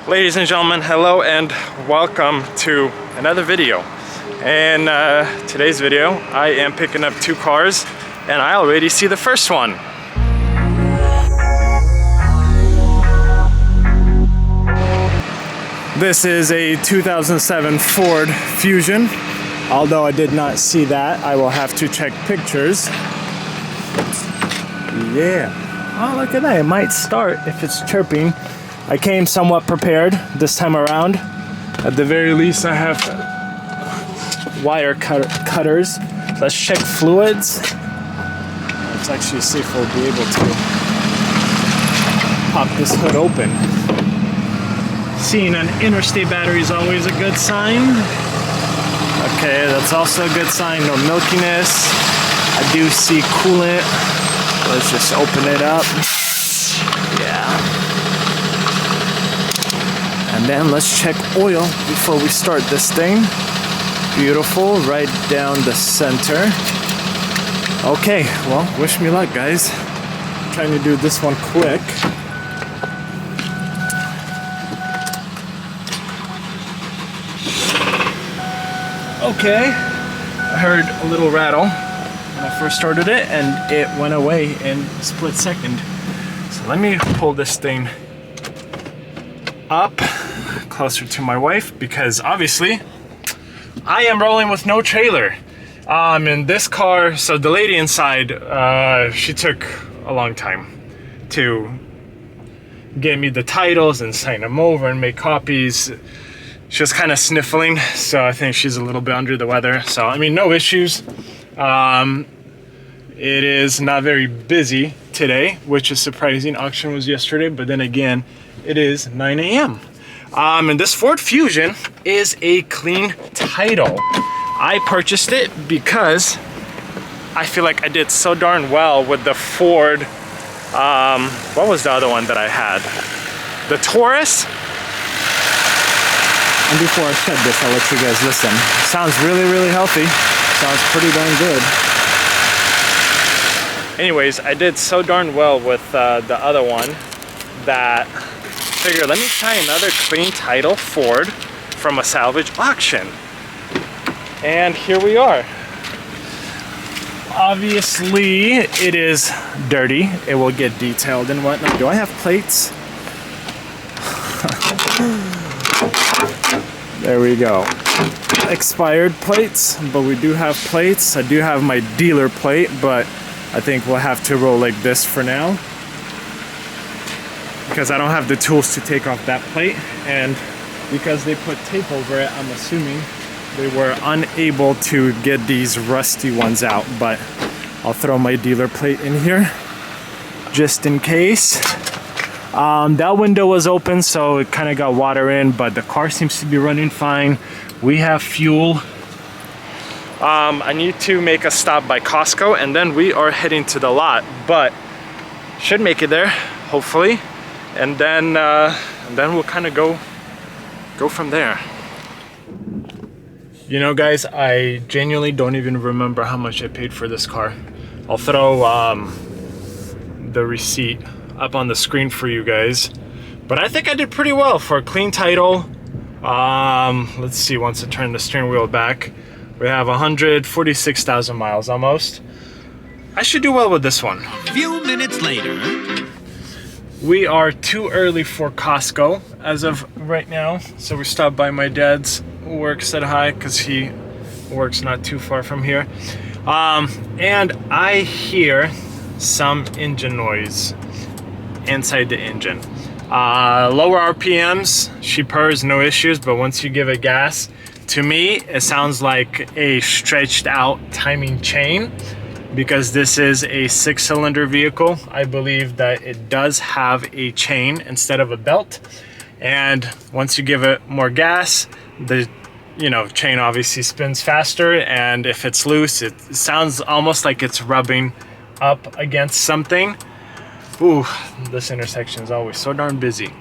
Ladies and gentlemen, hello and welcome to another video. In today's video, I am picking up two cars and I already see the first one. This is a 2007 Ford Fusion. Although I did not see that, I will have to check pictures. Yeah. Oh, look at that. It might start if it's chirping. I came somewhat prepared this time around. At the very least, I have wire cutters. Let's check fluids. It's actually safe we'll be able to pop this hood open. Seeing an interstate battery is always a good sign. Okay, that's also a good sign. No milkiness. I do see coolant. Let's just open it up. Yeah. And then let's check oil before we start this thing. Beautiful, right down the center. Okay, well, wish me luck, guys. I'm trying to do this one quick. Okay, I heard a little rattle when I first started it and it went away in a split second. So let me pull this thing up closer to my wife because obviously I am rolling with no trailer. In this car, so the lady inside, she took a long time to get me the titles and sign them over and make copies. She was kind of sniffling, so I think she's a little bit under the weather. So, I mean, no issues. It is not very busy today, which is surprising. Auction was yesterday, but then again, it is 9 a.m. And this Ford Fusion is a clean title. I purchased it because I feel like I did so darn well with the Ford, what was the other one that I had? The Taurus. And before I said this, I'll let you guys listen. Sounds really, really healthy. Sounds pretty darn good. Anyways, I did so darn well with the other one that I figured, let me try another clean title Ford from a salvage auction. And here we are. Obviously, it is dirty. It will get detailed and whatnot. Do I have plates? There we go. Expired plates, but we do have plates. I do have my dealer plate, but I think we'll have to roll like this for now because I don't have the tools to take off that plate, and because they put tape over it, I'm assuming they were unable to get these rusty ones out, but I'll throw my dealer plate in here just in case. That window was open, so it kind of got water in, but the car seems to be running fine. We have fuel. I need to make a stop by Costco and then we are heading to the lot, but should make it there, hopefully. And then we'll kind of go from there. You know, guys, I genuinely don't even remember how much I paid for this car. I'll throw the receipt up on the screen for you guys, but I think I did pretty well for a clean title. Let's see, once I turn the steering wheel back, we have 146,000 miles almost. I should do well with this one. A few minutes later, we are too early for Costco as of right now, so we stopped by my dad's work, said hi, because he works not too far from here. And I hear some engine noise inside the engine. Lower RPMs, she purrs, no issues, but once you give it gas, to me it sounds like a stretched out timing chain, because this is a 6-cylinder vehicle. I believe that it does have a chain instead of a belt, and once you give it more gas, the chain obviously spins faster, and if it's loose, it sounds almost like it's rubbing up against something. Ooh, this intersection is always so darn busy,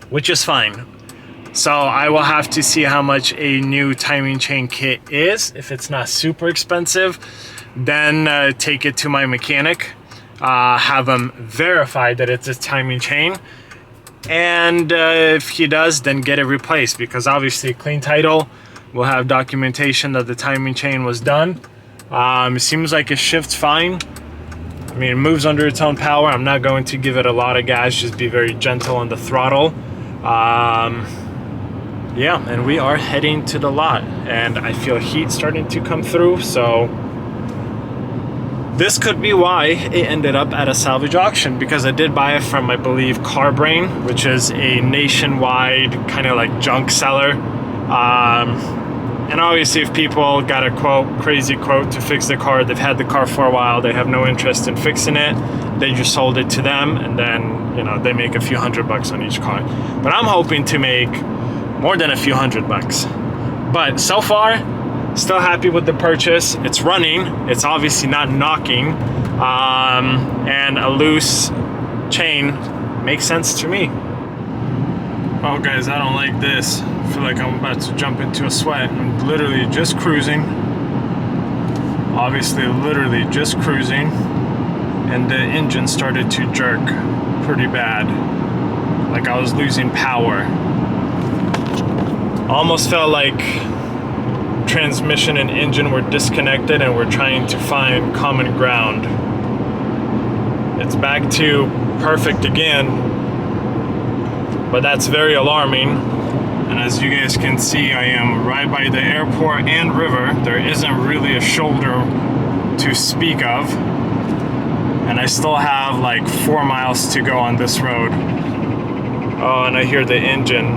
which is fine. So I will have to see how much a new timing chain kit is. If it's not super expensive, then take it to my mechanic, have them verify that it's a timing chain, And if he does, then get it replaced, because obviously clean title will have documentation that the timing chain was done. It seems like it shifts fine. I mean, it moves under its own power. I'm not going to give it a lot of gas, just be very gentle on the throttle. Yeah, and we are heading to the lot, and I feel heat starting to come through, so this could be why it ended up at a salvage auction, because I did buy it from, I believe, CarBrain, which is a nationwide kind of like junk seller. And obviously if people got a crazy quote to fix the car, they've had the car for a while, they have no interest in fixing it, they just sold it to them, and then, you know, they make a few $100 on each car. But I'm hoping to make more than a few $100. But so far, still happy with the purchase. It's running, it's obviously not knocking, and a loose chain makes sense to me. Oh guys, I don't like this. I feel like I'm about to jump into a sweat. I'm literally just cruising. Obviously, literally just cruising. And the engine started to jerk pretty bad. Like I was losing power. Almost felt like transmission and engine were disconnected and we're trying to find common ground. It's back to perfect again. But that's very alarming, and as you guys can see, I am right by the airport and river. There isn't really a shoulder to speak of, and I still have like 4 miles to go on this road. Oh, and I hear the engine.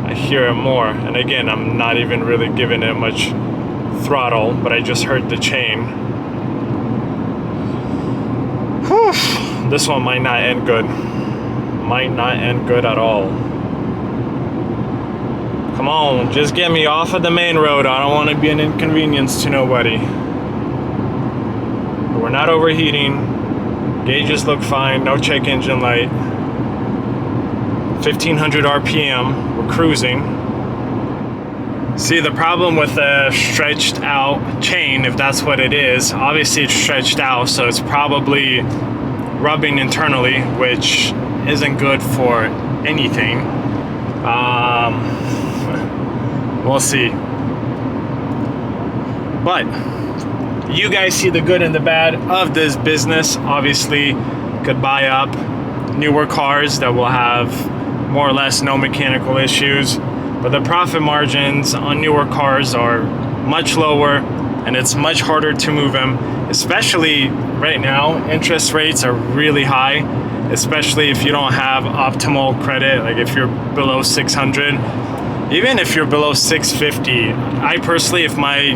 I hear it more, and again, I'm not even really giving it much throttle, but I just heard the chain. Whew. This one might not end good. Might not end good at all. Come on, just get me off of the main road. I don't want to be an inconvenience to nobody. We're not overheating. Gauges look fine. No check engine light. 1500 RPM. We're cruising. See, the problem with the stretched out chain, if that's what it is, obviously it's stretched out, so it's probably rubbing internally, which isn't good for anything. We'll see. But you guys see the good and the bad of this business. Obviously, could buy up newer cars that will have more or less no mechanical issues, but the profit margins on newer cars are much lower, and it's much harder to move them, especially right now. Interest rates are really high, especially if you don't have optimal credit, like if you're below 600, even if you're below 650. I personally, if my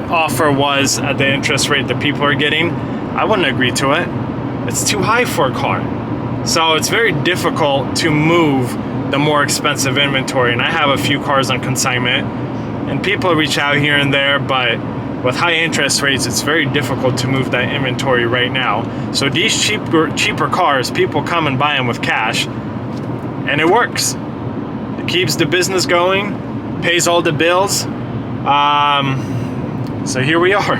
offer was at the interest rate that people are getting, I wouldn't agree to it. It's too high for a car. So it's very difficult to move the more expensive inventory, and I have a few cars on consignment, and people reach out here and there, but with high interest rates, it's very difficult to move that inventory right now. So these cheaper cars, people come and buy them with cash, and it works. It keeps the business going, pays all the bills. So here we are.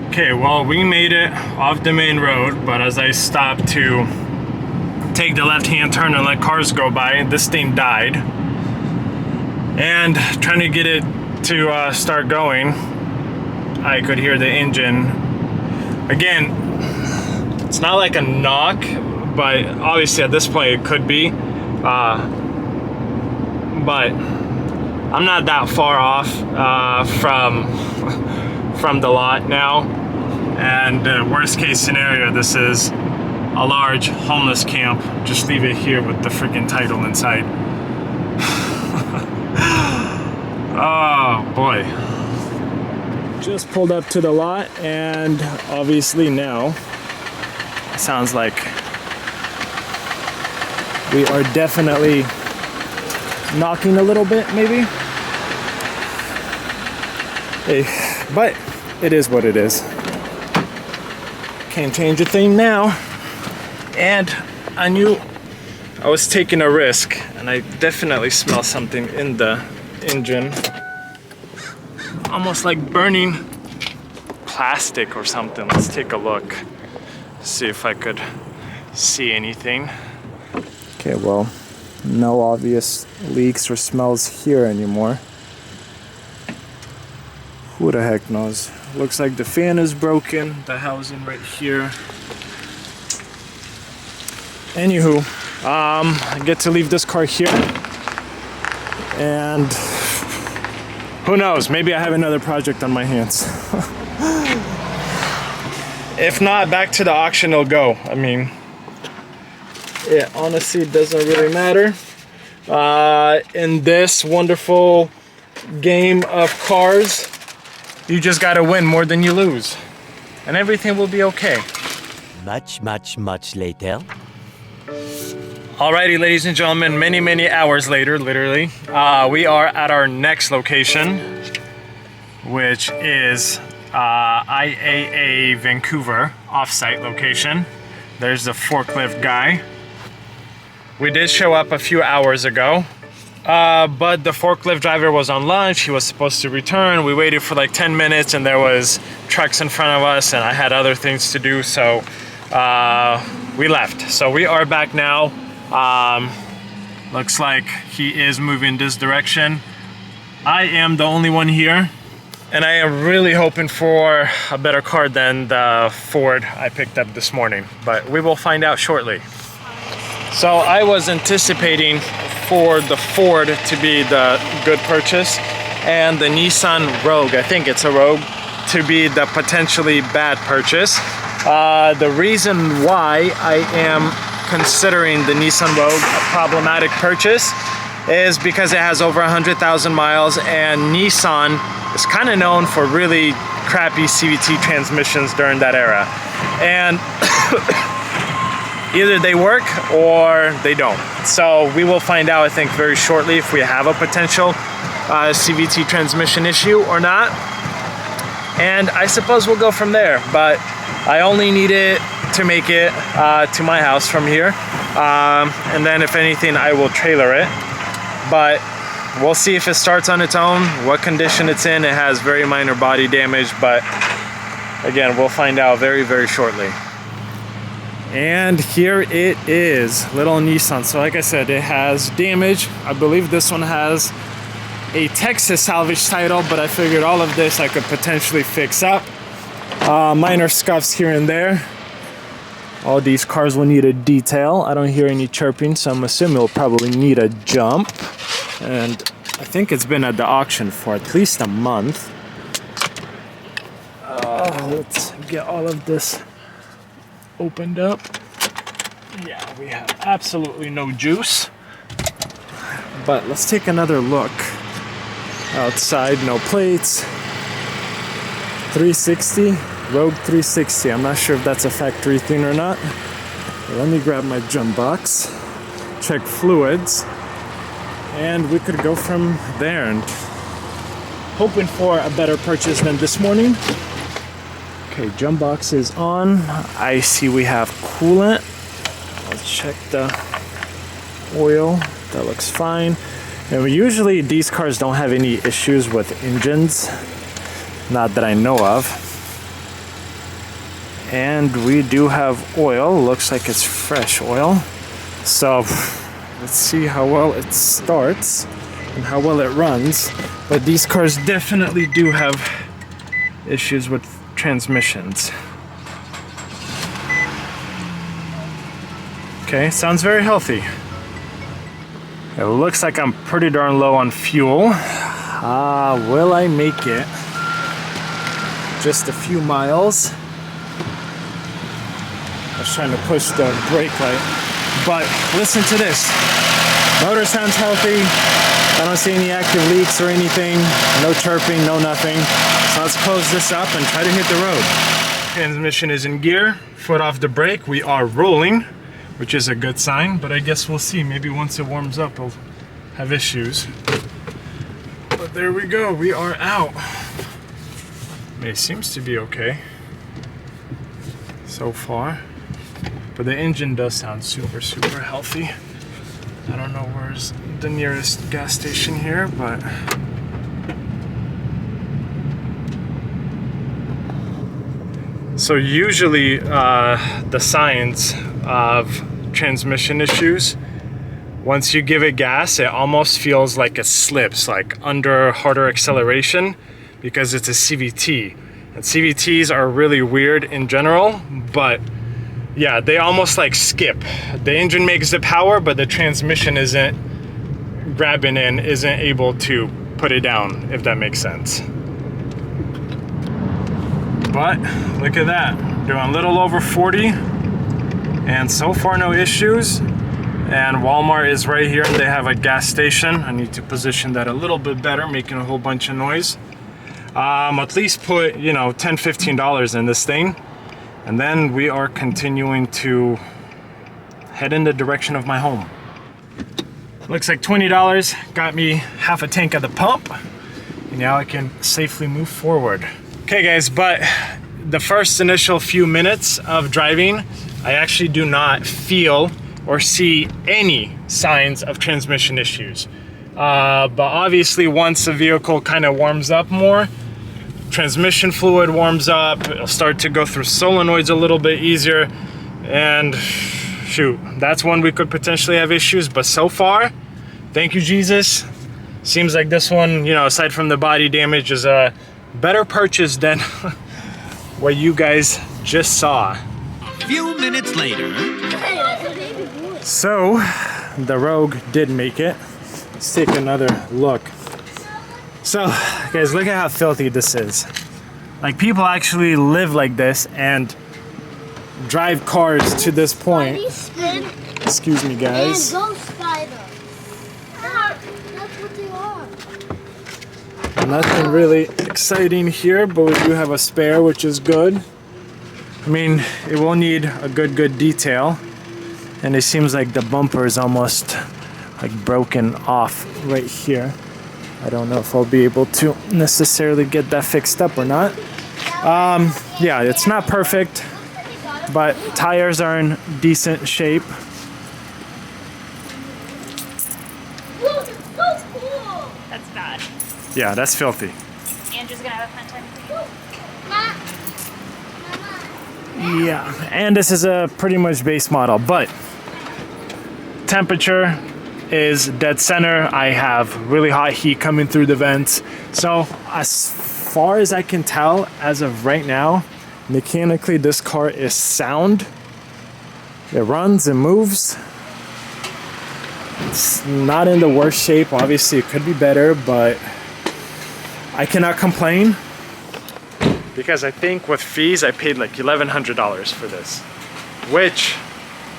Okay, well, we made it off the main road, but as I stopped to take the left-hand turn and let cars go by, this thing died. And trying to get it to start going, I could hear the engine. Again, it's not like a knock, but obviously at this point it could be. But I'm not that far off from the lot now. And worst case scenario, this is a large homeless camp. Just leave it here with the freaking title inside. Oh boy. Just pulled up to the lot, and obviously now it sounds like we are definitely knocking a little bit, maybe. Hey, but it is what it is. Can't change a thing now. And I knew I was taking a risk, and I definitely smell something in the engine. Almost like burning plastic or something. Let's take a look. See if I could see anything. Okay, well, no obvious leaks or smells here anymore. Who the heck knows? Looks like the fan is broken, the housing right here. Anywho, I get to leave this car here. And who knows, maybe I have another project on my hands. If not, back to the auction it'll go. I mean, it honestly doesn't really matter. In this wonderful game of cars, you just gotta win more than you lose. And everything will be okay. Much later. Alrighty, ladies and gentlemen, many hours later, literally, we are at our next location, which is IAA Vancouver offsite location. There's the forklift guy. We did show up a few hours ago, but the forklift driver was on lunch. He was supposed to return. We waited for like 10 minutes and there was trucks in front of us and I had other things to do, so we left. So we are back now. Looks like he is moving this direction. I am the only one here. And I am really hoping for a better car than the Ford I picked up this morning, but we will find out shortly. So I was anticipating for the Ford to be the good purchase and the Nissan Rogue, I think it's a Rogue, to be the potentially bad purchase. The reason why I am considering the Nissan Rogue a problematic purchase is because it has over 100,000 miles and Nissan is kind of known for really crappy CVT transmissions during that era. And either they work or they don't. So we will find out, I think, very shortly if we have a potential CVT transmission issue or not. And I suppose we'll go from there, but I only need it to make it to my house from here. And then if anything, I will trailer it. But we'll see if it starts on its own, what condition it's in. It has very minor body damage, but again, we'll find out very shortly. And here it is, little Nissan. So like I said, it has damage. I believe this one has a Texas salvage title, but I figured all of this I could potentially fix up. Minor scuffs here and there. All these cars will need a detail. I don't hear any chirping, so I'm assuming it'll probably need a jump. And I think it's been at the auction for at least a month. Let's get all of this opened up. Yeah, we have absolutely no juice. But let's take another look. Outside, no plates. 360, Rogue 360. I'm not sure if that's a factory thing or not. But let me grab my jump box, check fluids, and we could go from there. And hoping for a better purchase than this morning. Okay, jump box is on. I see we have coolant. Let's check the oil. That looks fine. And usually these cars don't have any issues with engines. Not that I know of. And we do have oil. Looks like it's fresh oil. So let's see how well it starts and how well it runs. But these cars definitely do have issues with transmissions. Okay, sounds very healthy. It looks like I'm pretty darn low on fuel. Will I make it? Just a few miles. I was trying to push the brake light, but listen to this. Motor sounds healthy. I don't see any active leaks or anything. No chirping, no nothing. So let's close this up and try to hit the road. Transmission is in gear, foot off the brake. We are rolling, which is a good sign, but I guess we'll see. Maybe once it warms up, we'll have issues. But there we go, we are out. It seems to be okay so far, but the engine does sound super healthy. I don't know where's the nearest gas station here, but So usually the signs of transmission issues, once you give it gas, it almost feels like it slips, like under harder acceleration, because it's a CVT. And CVTs are really weird in general, but yeah, they almost like skip. The engine makes the power, but the transmission isn't grabbing in, isn't able to put it down, if that makes sense. But look at that, doing a little over 40, and so far no issues. And Walmart is right here, and they have a gas station. I need to position that a little bit better, making a whole bunch of noise. At least put, you know, $10, $15 in this thing, and then we are continuing to head in the direction of my home. Looks like $20 got me half a tank at the pump, and now I can safely move forward. Okay guys, but the first initial few minutes of driving, I actually do not feel or see any signs of transmission issues. But obviously once the vehicle kind of warms up more, transmission fluid warms up, it'll start to go through solenoids a little bit easier, and shoot, that's when we could potentially have issues. But so far, thank you Jesus, seems like this one, you know, aside from the body damage, is a better purchase than what you guys just saw. A few minutes later. So, the Rogue did make it. Let's take another look. So, guys, look at how filthy this is. Like, people actually live like this and drive cars to this point. Excuse me, guys. And ghost spiders. That's what they are. Nothing really exciting here, but we do have a spare, which is good. I mean, it will need a good detail. And it seems like the bumper is almost like broken off right here. I don't know if I'll be able to necessarily get that fixed up or not. Yeah, it's not perfect, but tires are in decent shape. Look, it's so cool. That's bad. Yeah, that's filthy. Andrew's gonna have a fun time with you. Yeah, and this is a pretty much base model, but temperature is dead center. I have really hot heat coming through the vents. So as far as I can tell, as of right now, mechanically this car is sound. It runs, it moves. It's not in the worst shape. Obviously it could be better, but I cannot complain. Because I think with fees, I paid like $1,100 for this, which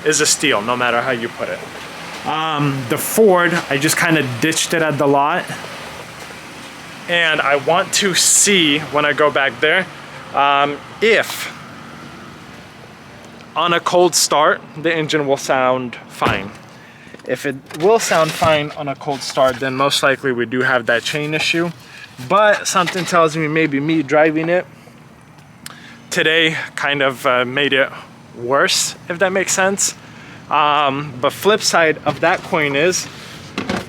is a steal, no matter how you put it. The Ford, I just kind of ditched it at the lot. And I want to see, when I go back there, if on a cold start, the engine will sound fine. If it will sound fine on a cold start, then most likely we do have that chain issue. But something tells me maybe me driving it today kind of made it worse, if that makes sense. But flip side of that coin is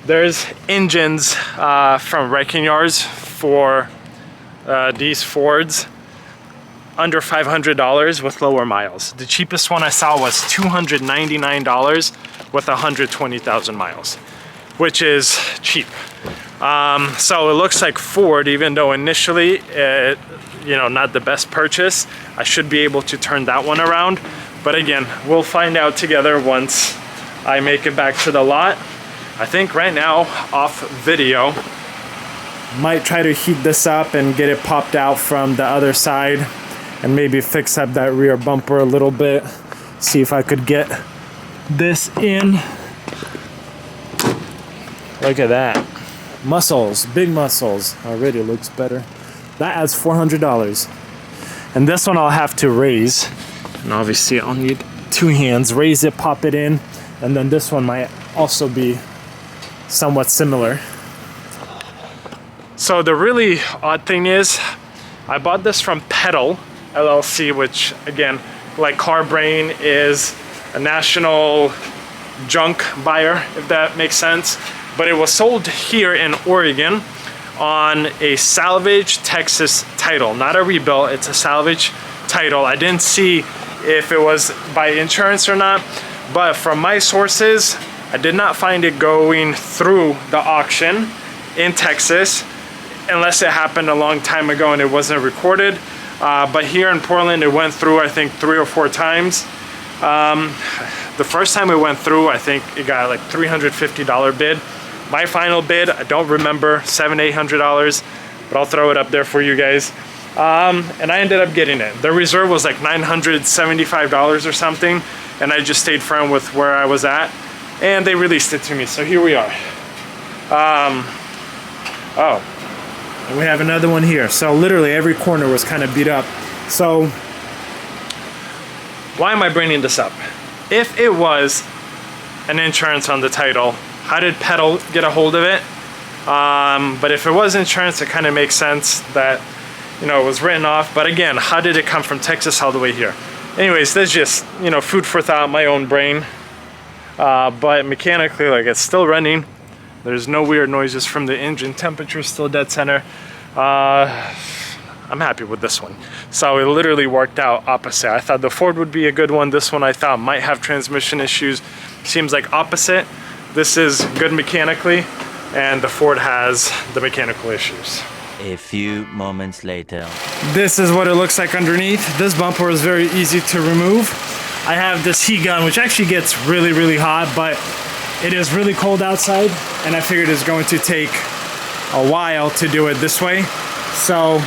there's engines from wrecking yards for these Fords under $500 with lower miles. The cheapest one I saw was $299 with 120,000 miles, which is cheap. So it looks like Ford, even though initially it, you know, not the best purchase, I should be able to turn that one around. But again, we'll find out together once I make it back to the lot. I think right now, off video, might try to heat this up and get it popped out from the other side and maybe fix up that rear bumper a little bit. See if I could get this in. Look at that. Muscles, big muscles. Already looks better. That adds $400. And this one I'll have to raise. And obviously I'll need two hands. Raise it, pop it in. And then this one might also be somewhat similar. So the really odd thing is, I bought this from Pedal LLC, which again, like CarBrain, is a national junk buyer, if that makes sense. But it was sold here in Oregon on a salvage Texas title, not a rebuilt, it's a salvage title. I didn't see if it was by insurance or not, but from my sources, I did not find it going through the auction in Texas, unless it happened a long time ago and it wasn't recorded. But here in Portland, it went through, I think, 3 or 4 times. The first time it went through, I think it got like $350 bid. My final bid, I don't remember, $700-800, but I'll throw it up there for you guys. And I ended up getting it. The reserve was like $975 or something, and I just stayed firm with where I was at, and they released it to me. So here we are. Oh, and we have another one here. So literally every corner was kind of beat up. So why am I bringing this up? If it was an insurance on the title, how did Pedal get a hold of it? But if it was insurance, it kind of makes sense that, you know, it was written off. But again, how did it come from Texas all the way here? Anyways, that's just, you know, food for thought, my own brain. But mechanically, like, it's still running. There's no weird noises from the engine. Temperature is still dead center. I'm happy with this one. So it literally worked out opposite. I thought the Ford would be a good one. This one I thought might have transmission issues. Seems like opposite. This is good mechanically, and the Ford has the mechanical issues. A few moments later. This is what it looks like underneath. This bumper is very easy to remove. I have this heat gun, which actually gets really, really hot, but it is really cold outside, and I figured it's going to take a while to do it this way. So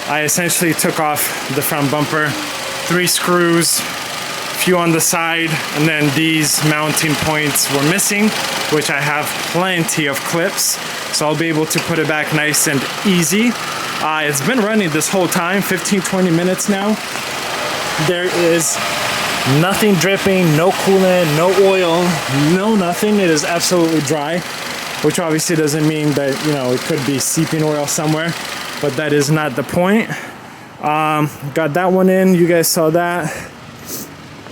I essentially took off the front bumper, 3 screws, few on the side, and then these mounting points were missing, which I have plenty of clips, so I'll be able to put it back nice and easy. It's been running this whole time, 15-20 minutes now. There is nothing dripping, no coolant, no oil, no nothing. It is absolutely dry, which obviously doesn't mean that, you know, it could be seeping oil somewhere, but that is not the point. Got that one in, you guys saw that.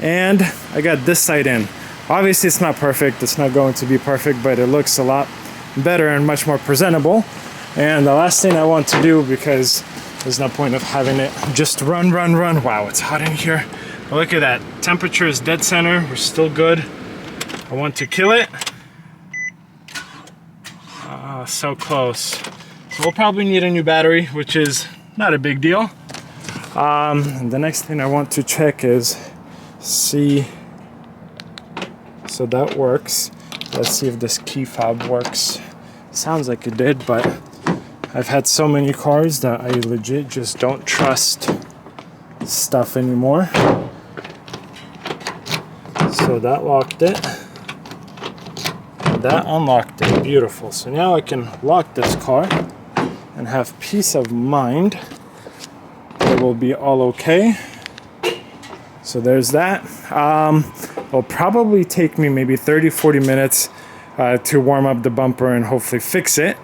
And I got this side in. Obviously it's not perfect, it's not going to be perfect, but it looks a lot better and much more presentable. And the last thing I want to do, because there's no point of having it just run. Wow, it's hot in here. But look at that, temperature is dead center, we're still good. I want to kill it. So close. So we'll probably need a new battery, which is not a big deal. And the next thing I want to check is see, so that works. Let's see if this key fob works. Sounds like it did, but I've had so many cars that I legit just don't trust stuff anymore. So that locked it. That unlocked it. Beautiful. So now I can lock this car and have peace of mind. It will be all okay. So there's that. It'll probably take me maybe 30-40 minutes to warm up the bumper and hopefully fix it.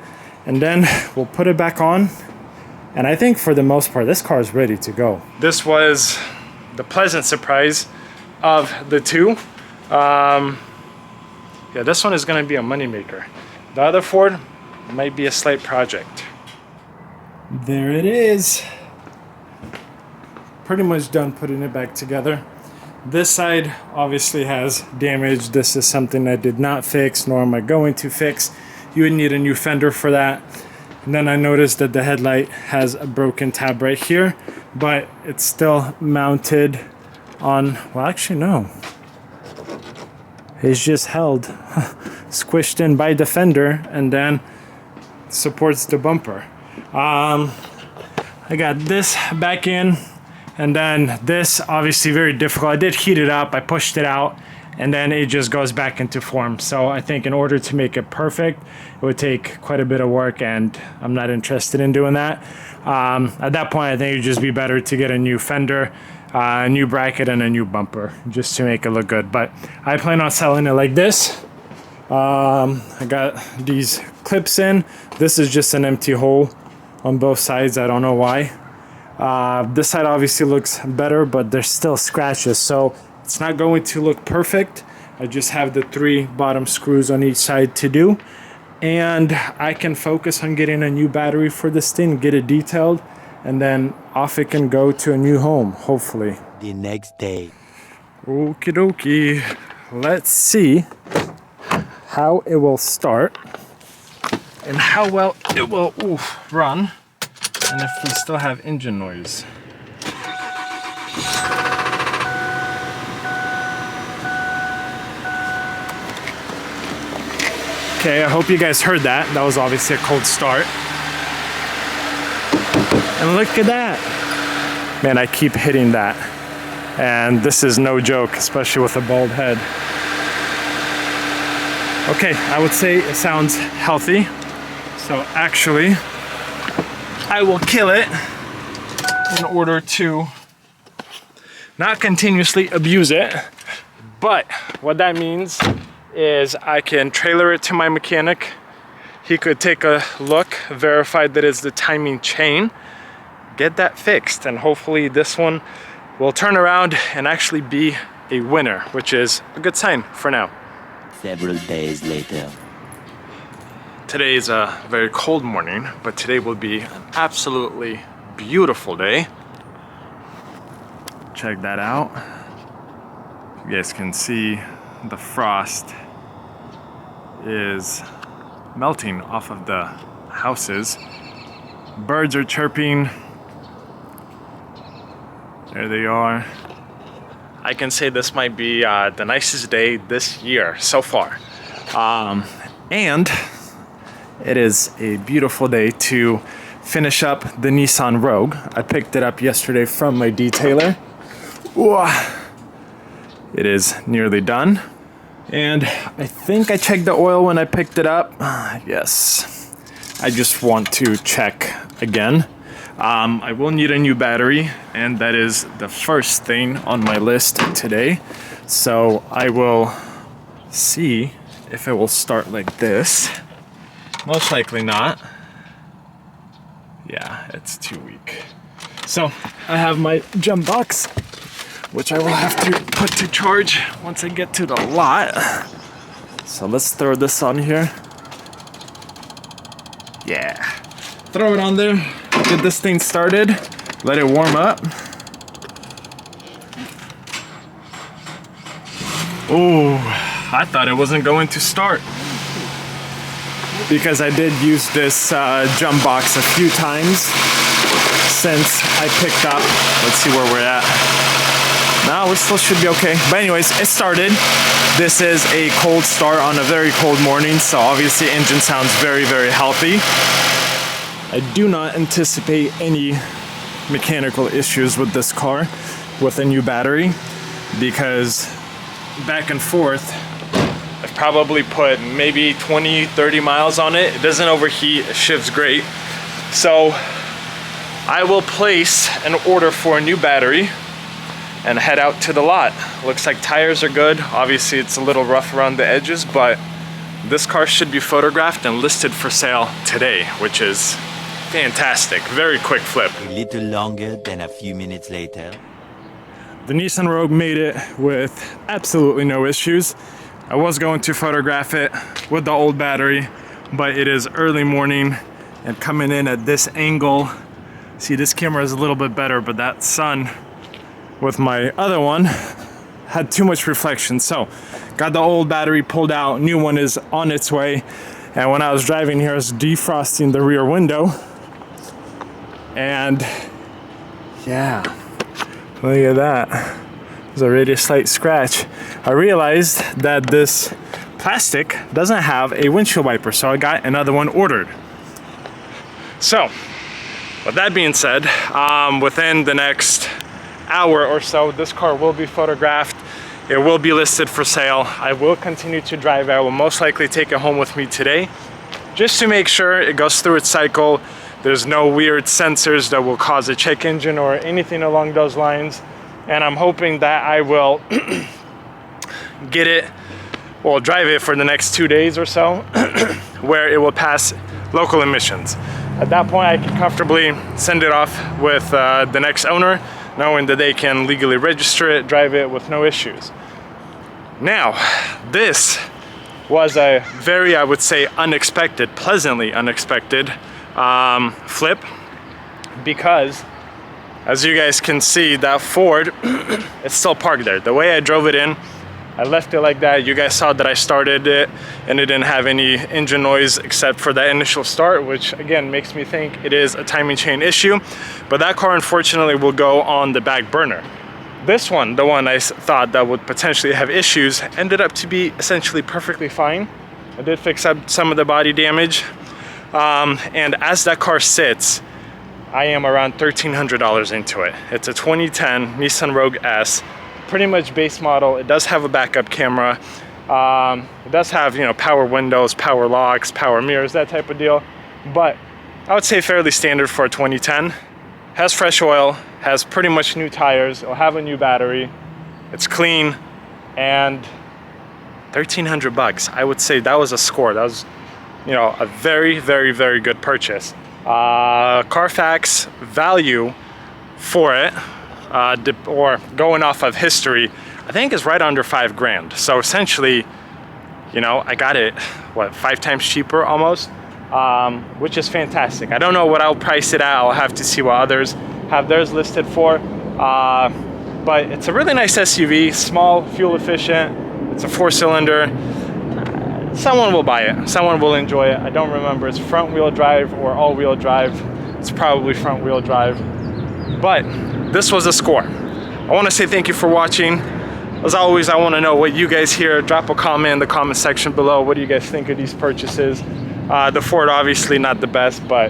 And then we'll put it back on. And I think for the most part, this car is ready to go. This was the pleasant surprise of the two. Yeah, this one is gonna be a moneymaker. The other Ford might be a slight project. There it is. Pretty much done putting it back together. This side obviously has damage. This is something I did not fix, nor am I going to fix. You would need a new fender for that. And then I noticed that the headlight has a broken tab right here, but it's still mounted on, well, actually no. It's just held, squished in by the fender, and then supports the bumper. I got this back in. And then this, obviously very difficult. I did heat it up, I pushed it out, and then it just goes back into form. So I think in order to make it perfect, it would take quite a bit of work, and I'm not interested in doing that. At that point, I think it would just be better to get a new fender, a new bracket, and a new bumper, just to make it look good. But I plan on selling it like this. I got these clips in. This is just an empty hole on both sides, I don't know why. This side obviously looks better, but there's still scratches, so it's not going to look perfect. I just have the 3 bottom screws on each side to do, and I can focus on getting a new battery for this thing, get it detailed, and then off it can go to a new home, hopefully. The next day. Okie dokie. Let's see how it will start and how well it will run, and if we still have engine noise. Okay, I hope you guys heard that. That was obviously a cold start. And look at that. Man, I keep hitting that. And this is no joke, especially with a bald head. Okay, I would say it sounds healthy. So actually, I will kill it in order to not continuously abuse it. But what that means is I can trailer it to my mechanic. He could take a look, verify that it's the timing chain, get that fixed, and hopefully this one will turn around and actually be a winner, which is a good sign for now. Several days later. Today is a very cold morning, but today will be an absolutely beautiful day. Check that out. You guys can see the frost is melting off of the houses. Birds are chirping. There they are. I can say this might be the nicest day this year so far. And it is a beautiful day to finish up the Nissan Rogue. I picked it up yesterday from my detailer. Ooh. It is nearly done. And I think I checked the oil when I picked it up. Yes. I just want to check again. I will need a new battery, and that is the first thing on my list today. So I will see if it will start like this. Most likely not. Yeah, it's too weak. So I have my jump box, which I will have to put to charge once I get to the lot. So let's throw this on here. Yeah. Throw it on there, get this thing started, let it warm up. Oh, I thought it wasn't going to start. Because I did use this jump box a few times since I picked up. Let's see where we're at. No, we still should be okay. But anyways, it started. This is a cold start on a very cold morning, so obviously engine sounds very, very healthy. I do not anticipate any mechanical issues with this car with a new battery, because back and forth, I've probably put maybe 20, 30 miles on it. It doesn't overheat, it shifts great. So I will place an order for a new battery and head out to the lot. Looks like tires are good. Obviously it's a little rough around the edges, but this car should be photographed and listed for sale today, which is fantastic. Very quick flip. A little longer than a few minutes later. The Nissan Rogue made it with absolutely no issues. I was going to photograph it with the old battery, but it is early morning and coming in at this angle. See, this camera is a little bit better, but that sun with my other one had too much reflection. So got the old battery pulled out, new one is on its way. And when I was driving here, I was defrosting the rear window. And yeah, look at that. There's already a slight scratch. I realized that this plastic doesn't have a windshield wiper, so I got another one ordered. So, with that being said, within the next hour or so, this car will be photographed. It will be listed for sale. I will continue to drive it. I will most likely take it home with me today, just to make sure it goes through its cycle. There's no weird sensors that will cause a check engine or anything along those lines. And I'm hoping that I will get it, well, drive it for the next 2 days or so, where it will pass local emissions. At that point, I can comfortably send it off with the next owner, knowing that they can legally register it, drive it with no issues. Now, this was a very, I would say, unexpected, pleasantly unexpected flip. because as you guys can see, that Ford is still parked there. The way I drove it in, I left it like that. You guys saw that I started it and it didn't have any engine noise except for that initial start, which again makes me think it is a timing chain issue. But that car unfortunately will go on the back burner. This one, the one I thought that would potentially have issues, ended up to be essentially perfectly fine. I did fix up some of the body damage. And as that car sits, I am around $1,300 into it. It's a 2010 Nissan Rogue S. Pretty much base model. It does have a backup camera. It does have, you know, power windows, power locks, power mirrors, that type of deal. But I would say fairly standard for a 2010. Has fresh oil, has pretty much new tires. It'll have a new battery. It's clean, and $1,300. I would say that was a score. That was, you know, a very, very, very good purchase. Carfax value for it, or going off of history, I think is right under $5,000. So essentially, you know, I got it, what, 5 times cheaper almost, which is fantastic. I don't know what I'll price it at. I'll have to see what others have theirs listed for. But it's a really nice SUV, small, fuel efficient. It's a 4-cylinder. Someone will buy it. Someone will enjoy it. I don't remember it's front wheel drive or all wheel drive. It's probably front wheel drive. But this was a score. I want to say thank you for watching. As always, I want to know what you guys hear. Drop a comment in the comment section below. What do you guys think of these purchases? The Ford, obviously not the best, but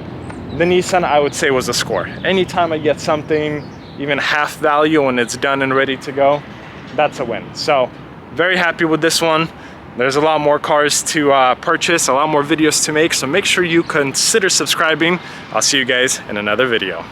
the Nissan, I would say, was a score. Anytime I get something, even half value when it's done and ready to go, that's a win. So very happy with this one. There's a lot more cars to purchase, a lot more videos to make, so make sure you consider subscribing. I'll see you guys in another video.